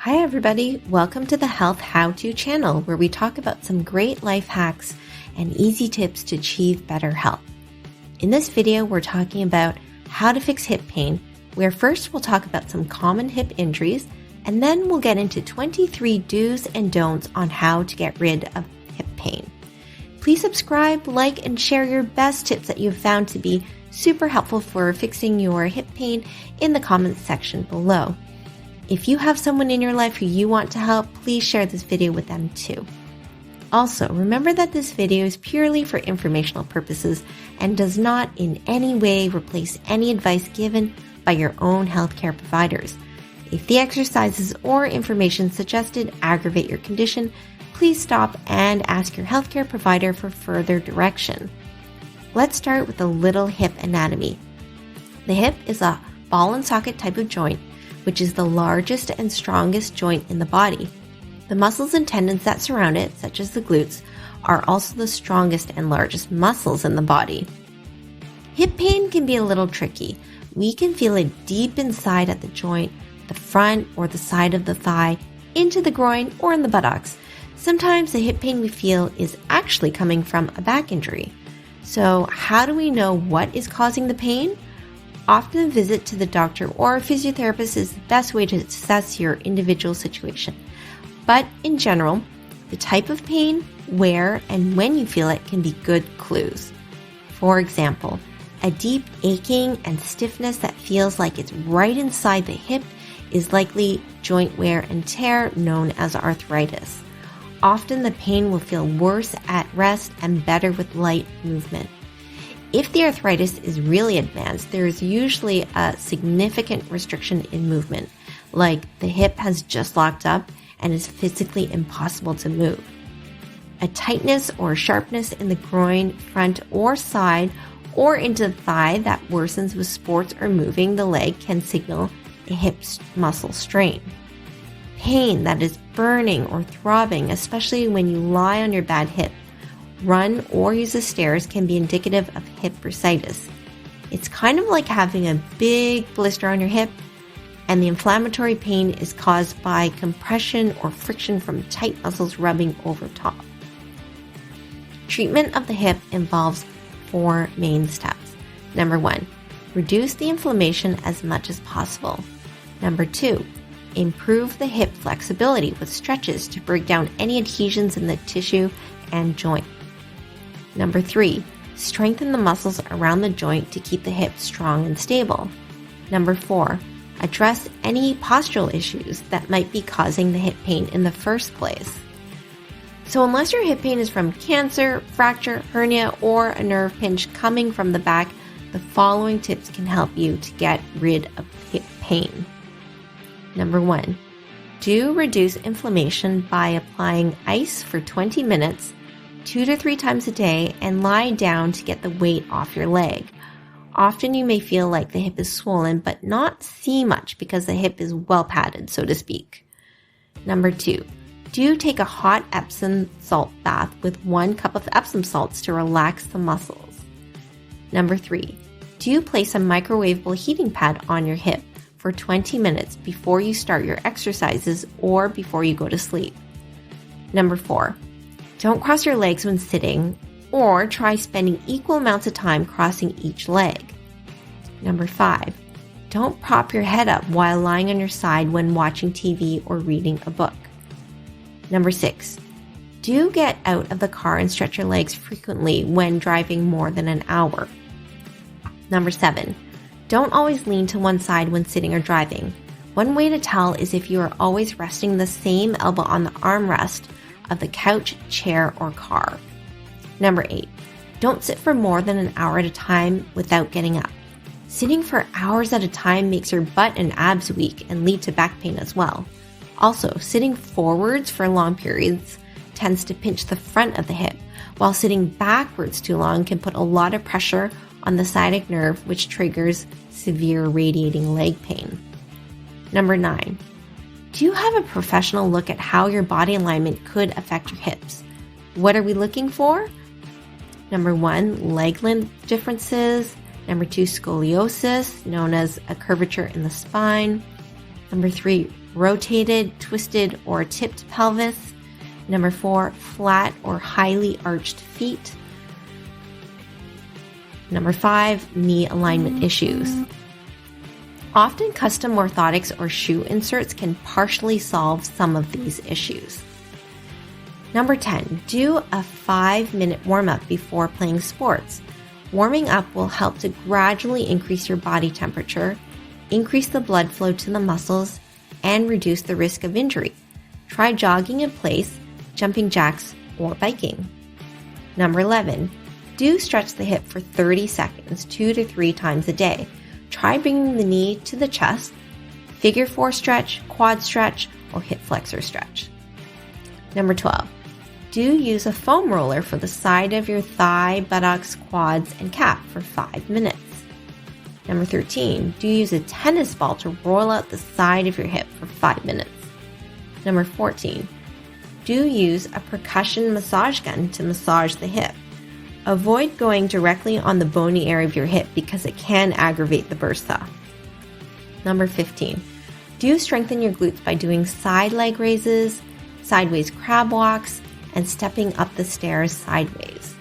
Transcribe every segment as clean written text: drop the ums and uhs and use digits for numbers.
Hi everybody, welcome to the Health How-To channel where we talk about some great life hacks and easy tips to achieve better health. In this video, we're talking about how to fix hip pain, where first we'll talk about some common hip injuries, and then we'll get into 23 do's and don'ts on how to get rid of hip pain. Please subscribe, like, and share your best tips that you've found to be super helpful for fixing your hip pain in the comments section below. If you have someone in your life who you want to help, please share this video with them too. Also, remember that this video is purely for informational purposes and does not in any way replace any advice given by your own healthcare providers. If the exercises or information suggested aggravate your condition, please stop and ask your healthcare provider for further direction. Let's start with a little hip anatomy. The hip is a ball and socket type of joint, which is the largest and strongest joint in the body. The muscles and tendons that surround it, such as the glutes, are also the strongest and largest muscles in the body. Hip pain can be a little tricky. We can feel it deep inside at the joint, the front or the side of the thigh, into the groin, or in the buttocks. Sometimes the hip pain we feel is actually coming from a back injury. So how do we know what is causing the pain? Often a visit to the doctor or a physiotherapist is the best way to assess your individual situation. But in general, the type of pain, where, and when you feel it can be good clues. For example, a deep aching and stiffness that feels like it's right inside the hip is likely joint wear and tear, known as arthritis. Often the pain will feel worse at rest and better with light movement. If the arthritis is really advanced, there is usually a significant restriction in movement, like the hip has just locked up and is physically impossible to move. A tightness or sharpness in the groin, front or side, or into the thigh that worsens with sports or moving the leg can signal a hip muscle strain. Pain that is burning or throbbing, especially when you lie on your bad hip, run, or use the stairs, can be indicative of hip bursitis. It's kind of like having a big blister on your hip, and the inflammatory pain is caused by compression or friction from tight muscles rubbing over top. Treatment of the hip involves 4 main steps. Number 1, reduce the inflammation as much as possible. Number 2, improve the hip flexibility with stretches to break down any adhesions in the tissue and joint. Number 3, strengthen the muscles around the joint to keep the hip strong and stable. Number 4, address any postural issues that might be causing the hip pain in the first place. So unless your hip pain is from cancer, fracture, hernia, or a nerve pinch coming from the back, the following tips can help you to get rid of hip pain. Number 1, do reduce inflammation by applying ice for 20 minutes, 2 to 3 times a day, and lie down to get the weight off your leg. Often you may feel like the hip is swollen, but not see much because the hip is well padded, so to speak. Number 2, do take a hot Epsom salt bath with 1 cup of Epsom salts to relax the muscles. Number 3, do place a microwavable heating pad on your hip for 20 minutes before you start your exercises or before you go to sleep. Number 4, don't cross your legs when sitting, or try spending equal amounts of time crossing each leg. Number 5, don't prop your head up while lying on your side when watching TV or reading a book. Number 6, do get out of the car and stretch your legs frequently when driving more than an hour. Number 7, don't always lean to one side when sitting or driving. One way to tell is if you are always resting the same elbow on the armrest of the couch, chair, or car. Number 8, don't sit for more than an hour at a time without getting up. Sitting for hours at a time makes your butt and abs weak and lead to back pain as well. Also, sitting forwards for long periods tends to pinch the front of the hip, while sitting backwards too long can put a lot of pressure on the sciatic nerve, which triggers severe radiating leg pain. Number 9, do you have a professional look at how your body alignment could affect your hips? What are we looking for? Number 1, leg length differences. Number 2, scoliosis, known as a curvature in the spine. Number 3, rotated, twisted, or tipped pelvis. Number 4, flat or highly arched feet. Number 5, knee alignment issues. Often custom orthotics or shoe inserts can partially solve some of these issues. Number 10, do a 5-minute warm-up before playing sports. Warming up will help to gradually increase your body temperature, increase the blood flow to the muscles, and reduce the risk of injury. Try jogging in place, jumping jacks, or biking. Number 11, do stretch the hip for 30 seconds, 2 to 3 times a day. Try bringing the knee to the chest, figure 4 stretch, quad stretch, or hip flexor stretch. Number 12, do use a foam roller for the side of your thigh, buttocks, quads, and calf for 5 minutes. Number 13, do use a tennis ball to roll out the side of your hip for 5 minutes. Number 14, do use a percussion massage gun to massage the hip. Avoid going directly on the bony area of your hip because it can aggravate the bursa. Number 15, do strengthen your glutes by doing side leg raises, sideways crab walks, and stepping up the stairs sideways.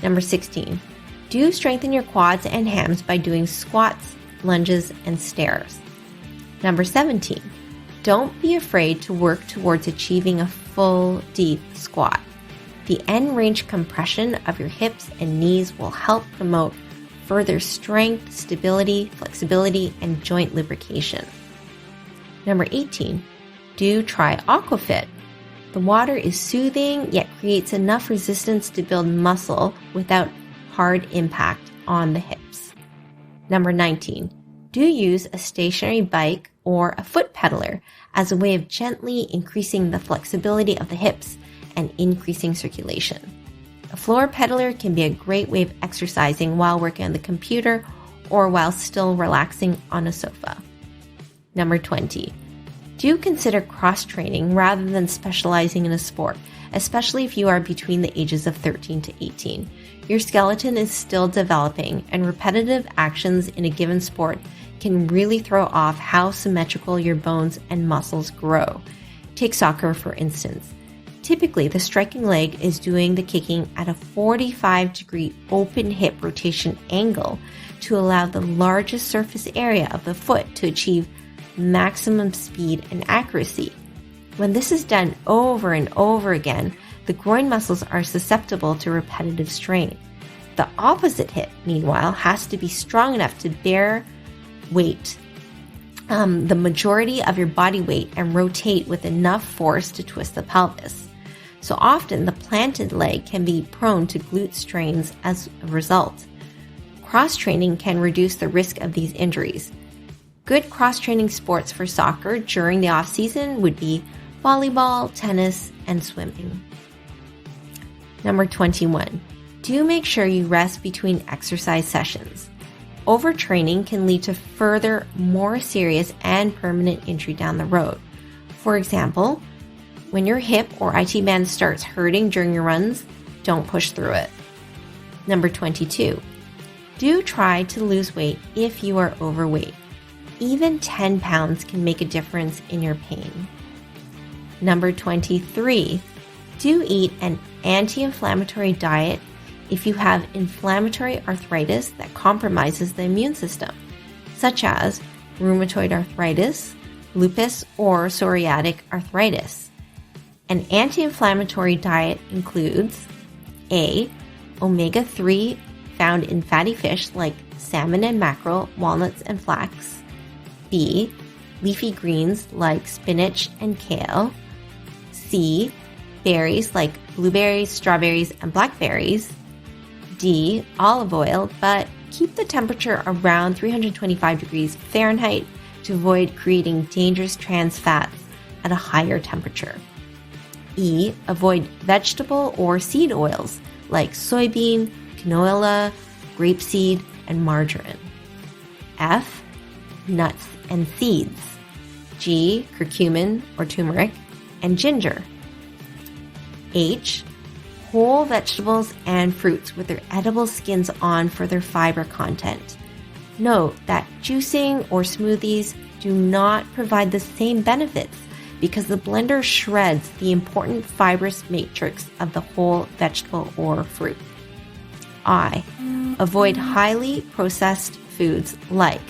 Number 16, do strengthen your quads and hams by doing squats, lunges, and stairs. Number 17, don't be afraid to work towards achieving a full deep squat. The end range compression of your hips and knees will help promote further strength, stability, flexibility, and joint lubrication. Number 18, do try Aquafit. The water is soothing yet creates enough resistance to build muscle without hard impact on the hips. Number 19, do use a stationary bike or a foot pedaler as a way of gently increasing the flexibility of the hips and increasing circulation. A floor pedaler can be a great way of exercising while working on the computer or while still relaxing on a sofa. Number 20, do consider cross-training rather than specializing in a sport, especially if you are between the ages of 13 to 18. Your skeleton is still developing, and repetitive actions in a given sport can really throw off how symmetrical your bones and muscles grow. Take soccer, for instance. Typically, the striking leg is doing the kicking at a 45-degree open hip rotation angle to allow the largest surface area of the foot to achieve maximum speed and accuracy. When this is done over and over again, the groin muscles are susceptible to repetitive strain. The opposite hip, meanwhile, has to be strong enough to bear weight, the majority of your body weight, and rotate with enough force to twist the pelvis. So often, the planted leg can be prone to glute strains as a result. Cross-training can reduce the risk of these injuries. Good cross-training sports for soccer during the off-season would be volleyball, tennis, and swimming. Number 21, do make sure you rest between exercise sessions. Overtraining can lead to further, more serious and permanent injury down the road. For example, when your hip or IT band starts hurting during your runs, don't push through it. Number 22, do try to lose weight if you are overweight. Even 10 pounds can make a difference in your pain. Number 23, do eat an anti-inflammatory diet if you have inflammatory arthritis that compromises the immune system, such as rheumatoid arthritis, lupus, or psoriatic arthritis. An anti-inflammatory diet includes A, omega-3 found in fatty fish like salmon and mackerel, walnuts and flax. B, leafy greens like spinach and kale. C, berries like blueberries, strawberries, and blackberries. D, olive oil, but keep the temperature around 325 degrees Fahrenheit to avoid creating dangerous trans fats at a higher temperature. E, avoid vegetable or seed oils like soybean, canola, grapeseed, and margarine. F, nuts and seeds. G, curcumin or turmeric, and ginger. H, whole vegetables and fruits with their edible skins on for their fiber content. Note that juicing or smoothies do not provide the same benefits because the blender shreds the important fibrous matrix of the whole vegetable or fruit. I. Avoid highly processed foods like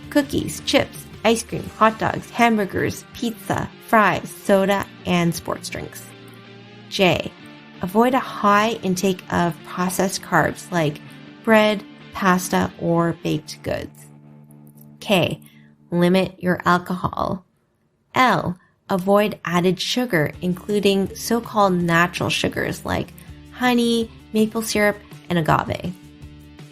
cookies, chips, ice cream, hot dogs, hamburgers, pizza, fries, soda, and sports drinks. J. Avoid a high intake of processed carbs like bread, pasta, or baked goods. K. Limit your alcohol. L. Avoid added sugar, including so-called natural sugars like honey, maple syrup, and agave.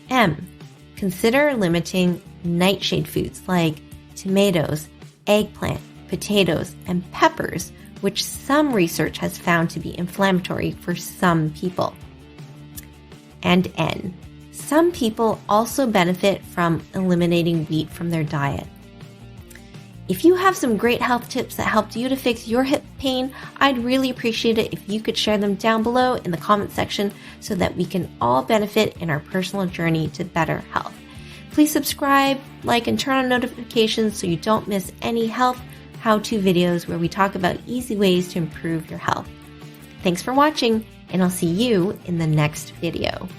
M. Consider limiting nightshade foods like tomatoes, eggplant, potatoes, and peppers, which some research has found to be inflammatory for some people. And N. Some people also benefit from eliminating wheat from their diet. If you have some great health tips that helped you to fix your hip pain, I'd really appreciate it if you could share them down below in the comment section so that we can all benefit in our personal journey to better health. Please subscribe, like, and turn on notifications so you don't miss any health how-to videos where we talk about easy ways to improve your health. Thanks for watching, and I'll see you in the next video.